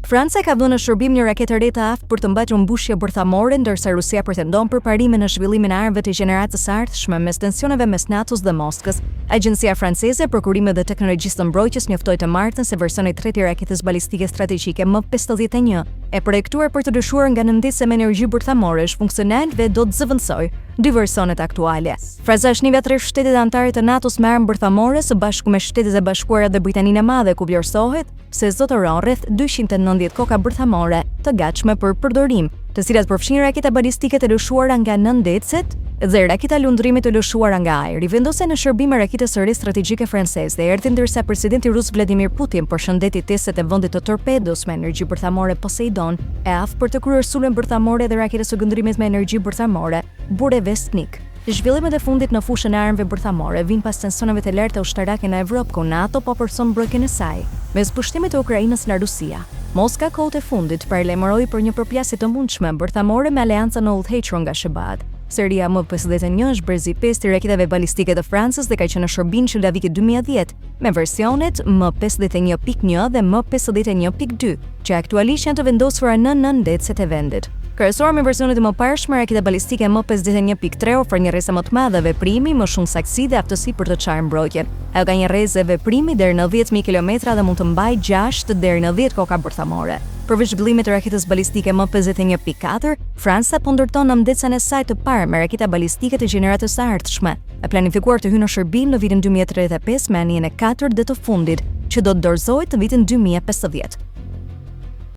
Franca ka vënë në shërbim një raketë re të aftë për të mbajtur mbushje bërthamore, ndërsa Rusia pretendon për parimin në zhvillimin e armëve të gjeneratës së ardhshme mes tensioneve mes NATO-s dhe Moskës. Agjencia franceze për kurimet dhe teknologjisë të mbrojtjes njoftoi të martën se versioni i tretë i raketës balistike strategjike M51 e projektuar për të dyshuar nga nëndese me energji bërthamore është funksional dhe do të zëvendësojë dy versionet aktuale. Franca është një nga 3 shtetet anëtare të NATO-s me armë bërthamore së bashku me Shtetet e Bashkuara dhe Britaninë e Madhe, ku vlerësohet se zotëron rreth 290 koka bërthamore të gatshme për përdorim, të cilat përfshin raketa balistike të lëshuara nga nëndecet dhe raketa lundrimit të lëshuara nga ajri. Vendosen në shërbim e raketës së re strategjike franceze erdhi ndërsa presidenti rus Vladimir Putin përshëndeti testet e vendit të torpedos me energji bërthamore Poseidon e aftë për të kryer sulme bërthamore dhe raketës së gëndrimit me energji bërthamore Burevestnik. Zhvillimet e fundit në fushën e armëve bërthamore vijnë pas tensioneve të larta ushtarake në Evropë, ku NATO po përson mbrojtjen e saj mes pushtimit të Ukrainës nga Rusia. Moska kohët e fundit paralajmëroi për një përplasje të mundshme bërthamore me aleancën e udhëhequr nga SHBAD. Seria M51 është brezi 5 i raketave balistike të Francës dhe ka qenë në shërbim që nga viti 2010 me versionet M51.1 dhe M51.2, që aktualisht janë të vendosura në nëndecet e vendit. Krahasuar me versionet e mëparshme, raketa balistike M51.3 ofron një rrezë më të madhe veprimi, më shumë saksi dhe aftësi për të çarë mbrojtje. Ajo ka një rrezë veprimi deri në 10.000 kilometra dhe mund të mbajë 6 deri në 10 koka bërthamore. Përveç zhvillimit të raketës balistike M51.4, Franca po ndërton nëndecën e saj të parë me raketa balistike të gjeneratës së ardhshme, e planifikuar të hyjë në shërbim në vitin 2035 me anijen e 4 dhe të fundit, që do të dorëzohet në vitin 2050.